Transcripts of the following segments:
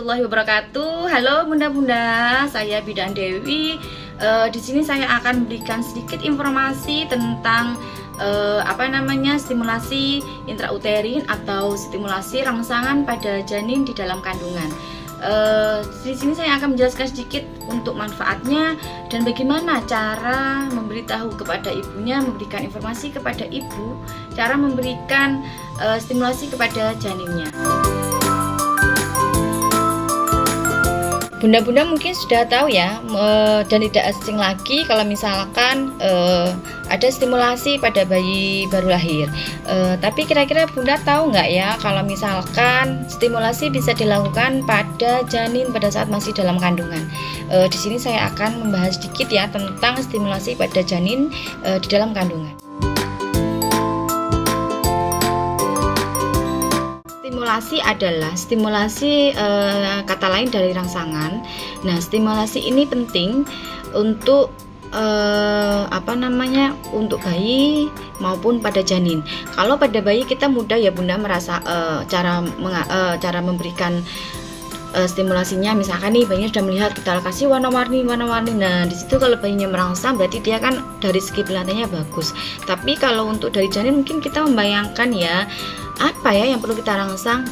warahmatullahi wabarakatuh. Halo bunda-bunda, saya Bidan Dewi. Di sini saya akan memberikan sedikit informasi tentang stimulasi intrauterin atau stimulasi rangsangan pada janin di dalam kandungan. Di sini saya akan menjelaskan sedikit untuk manfaatnya dan bagaimana cara memberitahu kepada ibunya, memberikan informasi kepada ibu, cara memberikan stimulasi kepada janinnya. Bunda-bunda mungkin sudah tahu ya, dan tidak asing lagi kalau misalkan ada stimulasi pada bayi baru lahir. Tapi kira-kira bunda tahu nggak ya kalau misalkan stimulasi bisa dilakukan pada janin pada saat masih dalam kandungan. Di sini saya akan membahas sedikit ya tentang stimulasi pada janin di dalam kandungan. Stimulasi adalah stimulasi kata lain dari rangsangan. Nah, stimulasi ini penting untuk untuk bayi maupun pada janin. Kalau pada bayi kita mudah ya bunda merasa cara memberikan stimulasinya, misalkan nih bayinya sudah melihat, kita kasih warna-warni. Nah, di situ kalau bayinya merangsang berarti dia kan dari segi kelihatannya bagus. Tapi kalau untuk dari janin mungkin kita membayangkan ya, apa ya yang perlu kita rangsang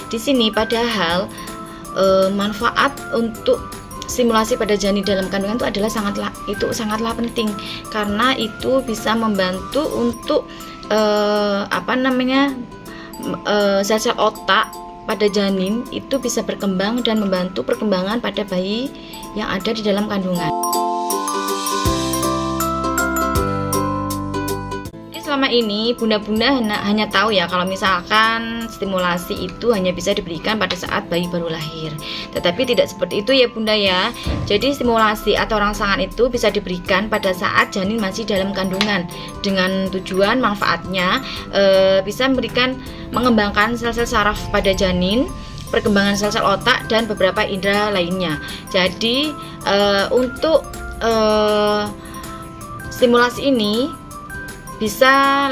di sini. Padahal manfaat untuk stimulasi pada janin dalam kandungan itu adalah sangatlah penting, karena itu bisa membantu untuk sel-sel otak pada janin itu bisa berkembang dan membantu perkembangan pada bayi yang ada di dalam kandungan. Selama ini bunda-bunda hanya tahu ya kalau misalkan stimulasi itu hanya bisa diberikan pada saat bayi baru lahir. Tetapi tidak seperti itu ya bunda ya. Jadi stimulasi atau rangsangan itu bisa diberikan pada saat janin masih dalam kandungan, dengan tujuan manfaatnya bisa mengembangkan sel-sel saraf pada janin, perkembangan sel-sel otak dan beberapa indera lainnya. Jadi untuk stimulasi ini bisa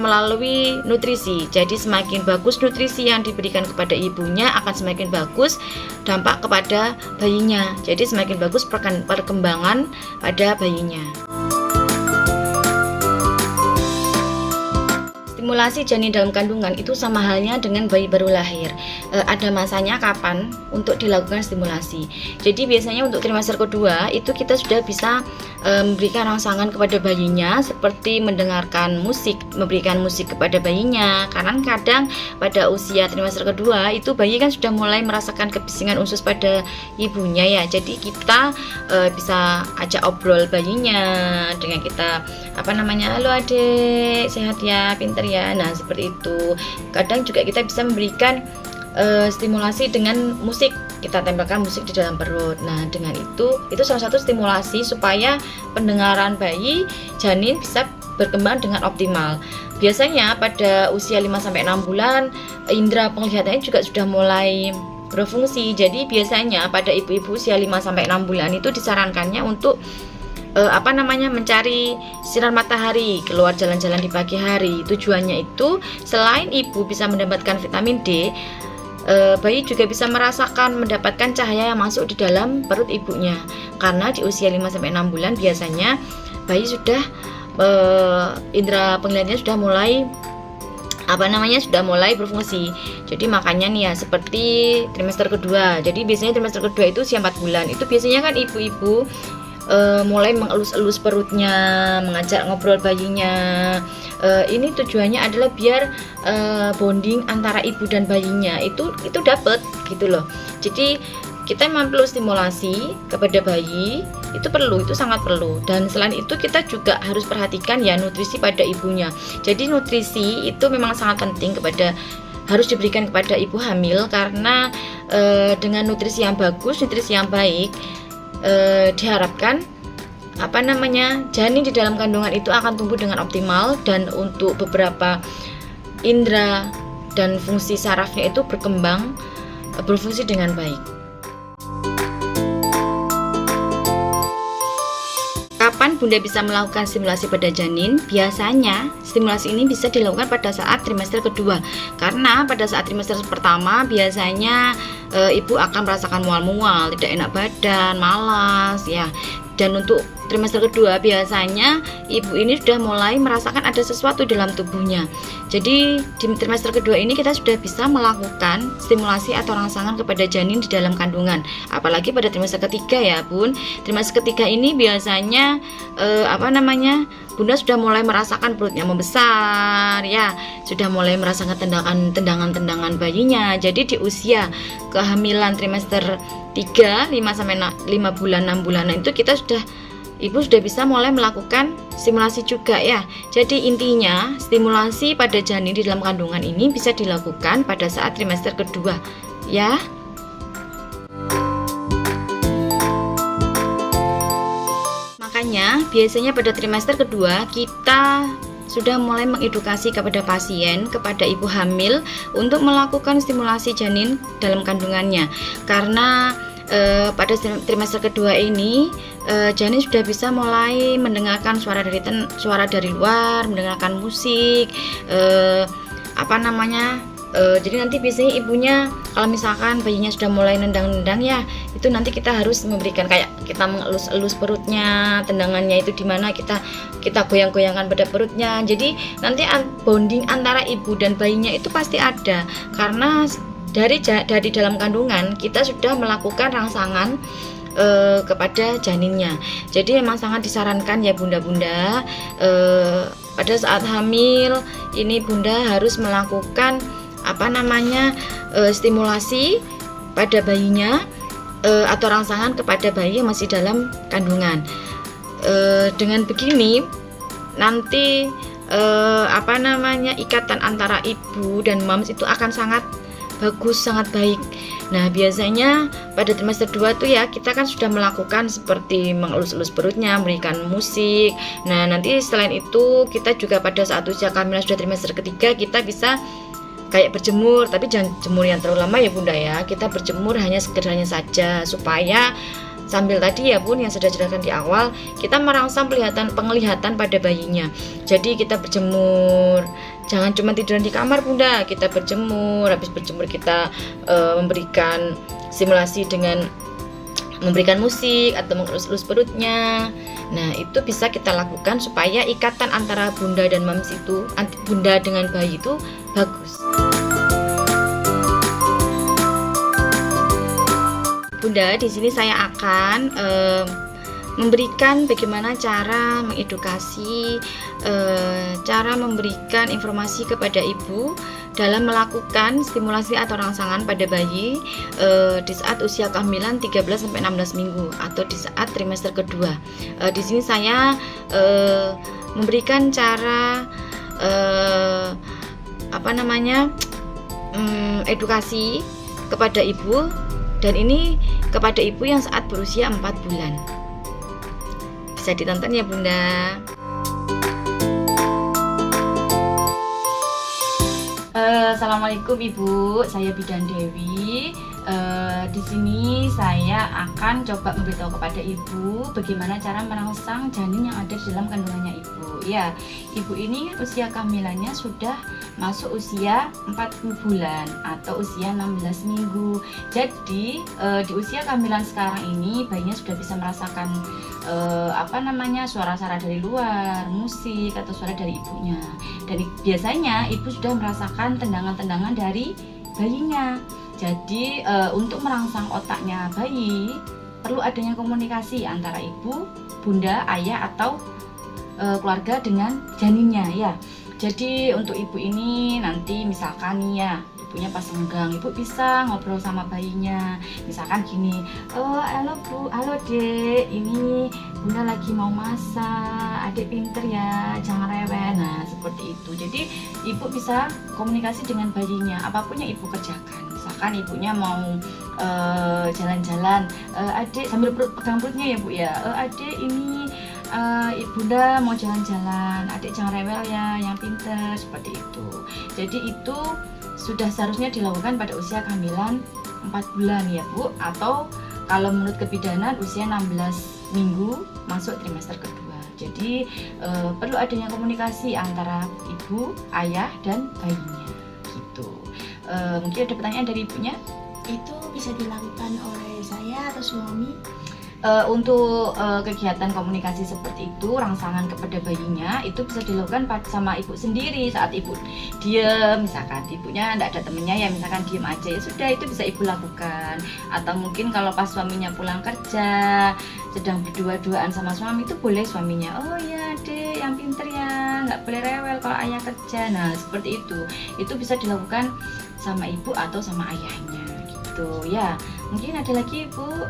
melalui nutrisi. Jadi semakin bagus nutrisi yang diberikan kepada ibunya, akan semakin bagus dampak kepada bayinya. Jadi semakin bagus perkembangan pada bayinya. Stimulasi janin dalam kandungan itu sama halnya dengan bayi baru lahir. Ada masanya kapan untuk dilakukan stimulasi. Jadi biasanya untuk trimester kedua itu kita sudah bisa memberikan rangsangan kepada bayinya, seperti mendengarkan musik, memberikan musik kepada bayinya. Karena kadang pada usia trimester kedua itu bayi kan sudah mulai merasakan kebisingan usus pada ibunya ya. Jadi kita bisa ajak obrol bayinya dengan kita halo adek, sehat ya, pinter ya. Nah, seperti itu. Kadang juga kita bisa memberikan stimulasi dengan musik. Kita tempelkan musik di dalam perut. Nah, dengan itu salah satu stimulasi supaya pendengaran bayi janin bisa berkembang dengan optimal. Biasanya pada usia 5-6 bulan indera penglihatannya juga sudah mulai berfungsi. Jadi biasanya pada ibu-ibu usia 5-6 bulan itu disarankannya untuk mencari sinar matahari, keluar jalan-jalan di pagi hari. Tujuannya itu selain ibu bisa mendapatkan vitamin D, bayi juga bisa mendapatkan cahaya yang masuk di dalam perut ibunya. Karena di usia 5-6 bulan biasanya bayi sudah indera penglihatannya sudah mulai berfungsi. Jadi makanya nih ya, seperti trimester kedua. Jadi biasanya trimester kedua itu usia 4 bulan. Itu biasanya kan ibu-ibu mulai mengelus-elus perutnya, mengajak ngobrol bayinya. Ini tujuannya adalah biar bonding antara ibu dan bayinya itu dapat gitu loh. Jadi kita memang perlu stimulasi kepada bayi, itu sangat perlu. Dan selain itu kita juga harus perhatikan ya nutrisi pada ibunya. Jadi nutrisi itu memang sangat penting harus diberikan kepada ibu hamil, karena dengan nutrisi yang bagus, nutrisi yang baik, diharapkan janin di dalam kandungan itu akan tumbuh dengan optimal, dan untuk beberapa indera dan fungsi sarafnya itu berfungsi dengan baik. kapan Bunda bisa melakukan stimulasi pada janin? Biasanya stimulasi ini bisa dilakukan pada saat trimester kedua, karena pada saat trimester pertama biasanya ibu akan merasakan mual-mual, tidak enak badan, malas ya. Dan untuk trimester kedua biasanya ibu ini sudah mulai merasakan ada sesuatu dalam tubuhnya. Jadi di trimester kedua ini kita sudah bisa melakukan stimulasi atau rangsangan kepada janin di dalam kandungan. Apalagi pada trimester ketiga ya Bun. Trimester ketiga ini biasanya Bunda sudah mulai merasakan perutnya membesar ya, sudah mulai merasakan tendangan bayinya. Jadi di usia kehamilan trimester 3, 5 sampai 5 bulan, 6 bulan itu ibu sudah bisa mulai melakukan stimulasi juga ya. Jadi intinya stimulasi pada janin di dalam kandungan ini bisa dilakukan pada saat trimester kedua ya. Makanya biasanya pada trimester kedua kita sudah mulai mengedukasi kepada pasien, kepada ibu hamil untuk melakukan stimulasi janin dalam kandungannya. Karena pada trimester kedua ini janin sudah bisa mulai mendengarkan suara dari luar, mendengarkan musik, jadi nanti biasanya ibunya kalau misalkan bayinya sudah mulai nendang-nendang ya, itu nanti kita harus memberikan kayak kita mengelus-elus perutnya, tendangannya itu dimana kita goyang-goyangkan pada perutnya. Jadi nanti bonding antara ibu dan bayinya itu pasti ada, karena dari dalam kandungan kita sudah melakukan rangsangan kepada janinnya. Jadi memang sangat disarankan ya bunda-bunda, pada saat hamil ini bunda harus melakukan stimulasi pada bayinya atau rangsangan kepada bayi yang masih dalam kandungan. Dengan begini nanti ikatan antara ibu dan mams itu akan sangat bagus, sangat baik. Nah biasanya pada trimester 2 tuh ya kita kan sudah melakukan seperti mengelus-elus perutnya, memberikan musik. Nah nanti selain itu kita juga pada saat usia kehamilan sudah trimester ketiga kita bisa kayak berjemur, tapi jangan jemur yang terlalu lama ya bunda ya. Kita berjemur hanya sekedarnya saja, supaya sambil tadi ya bun yang sudah jelaskan di awal, kita merangsang penglihatan pada bayinya. Jadi kita berjemur, jangan cuma tiduran di kamar bunda, kita berjemur. Habis berjemur kita memberikan stimulasi dengan memberikan musik atau mengelus-elus perutnya. Nah itu bisa kita lakukan supaya ikatan antara bunda dan mams itu, bunda dengan bayi itu bagus. Bunda, di sini saya akan memberikan bagaimana cara mengedukasi, cara memberikan informasi kepada ibu dalam melakukan stimulasi atau rangsangan pada bayi di saat usia kehamilan 13-16 minggu atau di saat trimester kedua. Di sini saya memberikan cara edukasi kepada ibu, dan ini kepada ibu yang saat berusia 4 bulan. Bisa ditonton ya bunda. Assalamualaikum ibu, saya Bidan Dewi. Di sini saya akan coba memberitahu kepada ibu bagaimana cara merangsang janin yang ada di dalam kandungannya ibu. Ya, ibu ini usia kehamilannya sudah masuk usia 40 bulan atau usia 16 minggu. Jadi di usia kehamilan sekarang ini bayinya sudah bisa merasakan suara-suara dari luar, musik atau suara dari ibunya. Dan biasanya ibu sudah merasakan tendangan-tendangan dari bayinya. Jadi untuk merangsang otaknya bayi perlu adanya komunikasi antara ibu, bunda, ayah atau keluarga dengan janinnya ya. Jadi untuk ibu ini nanti misalkan nih ya, ibunya pas senggang, ibu bisa ngobrol sama bayinya. Misalkan gini, halo bu, halo dek, ini bunda lagi mau masak, adik pinter ya, jangan rewel. Nah seperti itu. Jadi ibu bisa komunikasi dengan bayinya, apapun yang ibu kerjakan. Misalkan ibunya mau jalan-jalan, adik sambil pegang perutnya ya bu ya, adik ini ibunda mau jalan-jalan, adik jangan rewel ya, yang pinter, seperti itu. Jadi itu sudah seharusnya dilakukan pada usia kehamilan 4 bulan ya bu, atau kalau menurut kebidanan usia 16 minggu masuk trimester kedua. Jadi perlu adanya komunikasi antara ibu, ayah, dan bayinya gitu. Mungkin ada pertanyaan dari ibunya? Itu bisa dilakukan oleh saya atau suami? Untuk kegiatan komunikasi seperti itu, rangsangan kepada bayinya itu bisa dilakukan sama ibu sendiri saat ibu diem, misalkan ibunya tidak ada temennya ya, misalkan diem aja ya sudah, itu bisa ibu lakukan. Atau mungkin kalau pas suaminya pulang kerja sedang berdua-duaan sama suami, itu boleh suaminya, oh ya dek yang pinter ya, nggak boleh rewel kalau ayah kerja. Nah seperti itu bisa dilakukan sama ibu atau sama ayahnya gitu ya. Mungkin ada lagi ibu?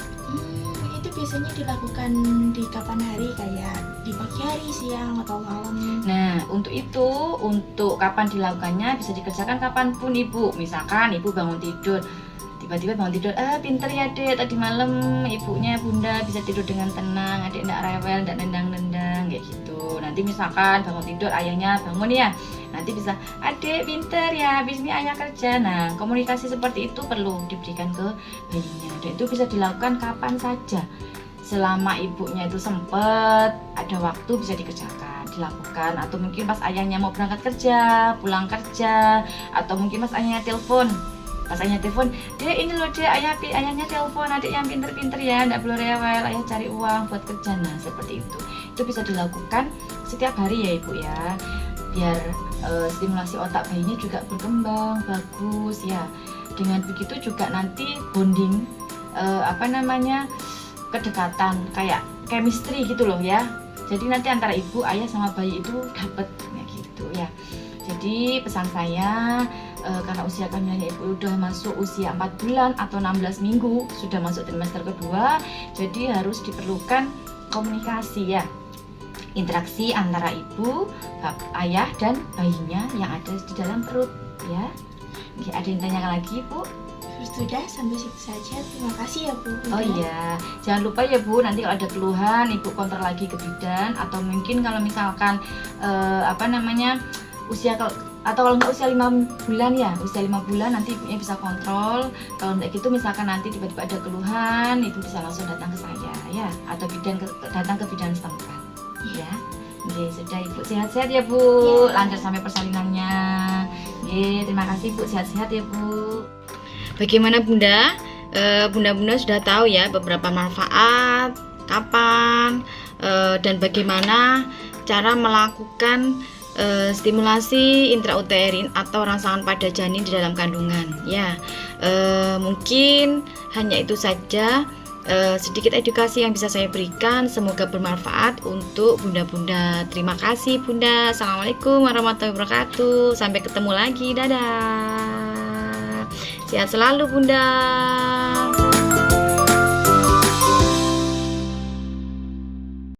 Itu biasanya dilakukan di kapan hari, kayak di pagi hari, siang, atau malam? Nah untuk itu, untuk kapan dilakukannya bisa dikerjakan kapanpun ibu. Misalkan ibu bangun tidur, tiba-tiba bangun tidur, pinter ya dek, tadi malam ibunya bunda bisa tidur dengan tenang, adik enggak rewel, enggak nendang-nendang kayak gitu. Nanti misalkan bangun tidur ayahnya bangun ya, nanti bisa, adik pinter ya, habis ini ayah kerja. Nah komunikasi seperti itu perlu diberikan ke bayinya, dan itu bisa dilakukan kapan saja selama ibunya itu sempet ada waktu, bisa dikerjakan, dilakukan. Atau mungkin pas ayahnya mau berangkat kerja, pulang kerja, atau mungkin pas ayahnya telepon, dek ini loh dek, ayahnya telepon, adik yang pinter-pinter ya, nggak perlu rewel, ayah cari uang buat kerja. Nah seperti itu bisa dilakukan setiap hari ya ibu ya, biar stimulasi otak bayinya juga berkembang bagus ya. Dengan begitu juga nanti bonding, kedekatan, kayak chemistry gitu loh ya. Jadi nanti antara ibu, ayah sama bayi itu dapet ya gitu ya. Jadi pesan saya, karena usia kehamilannya ibu udah masuk usia 4 bulan atau 16 minggu, sudah masuk trimester kedua, jadi harus diperlukan komunikasi ya, interaksi antara ibu, ayah, dan bayinya yang ada di dalam perut ya. Ada yang tanyakan lagi Bu? Sudah, sampai situ saja. Terima kasih ya Bu. Oh iya, jangan lupa ya Bu, nanti kalau ada keluhan ibu kontak lagi ke bidan. Atau mungkin kalau misalkan usia, atau kalau nggak usia 5 bulan ya, usia 5 bulan nanti ibunya bisa kontrol. Kalau nggak gitu, misalkan nanti tiba-tiba ada keluhan, ibu bisa langsung datang ke saya ya, atau datang ke bidan setempat ya. Oke, sudah ibu sehat-sehat ya Bu, lancar sampai persalinannya. Oke, terima kasih Bu, sehat-sehat ya Bu. Bagaimana Bunda? Bunda-bunda sudah tahu ya beberapa manfaat, kapan, dan bagaimana cara melakukan stimulasi intrauterin atau rangsangan pada janin di dalam kandungan ya. Mungkin hanya itu saja sedikit edukasi yang bisa saya berikan, semoga bermanfaat untuk bunda-bunda. Terima kasih Bunda. Assalamualaikum warahmatullahi wabarakatuh. Sampai ketemu lagi, dadah. Sehat selalu Bunda.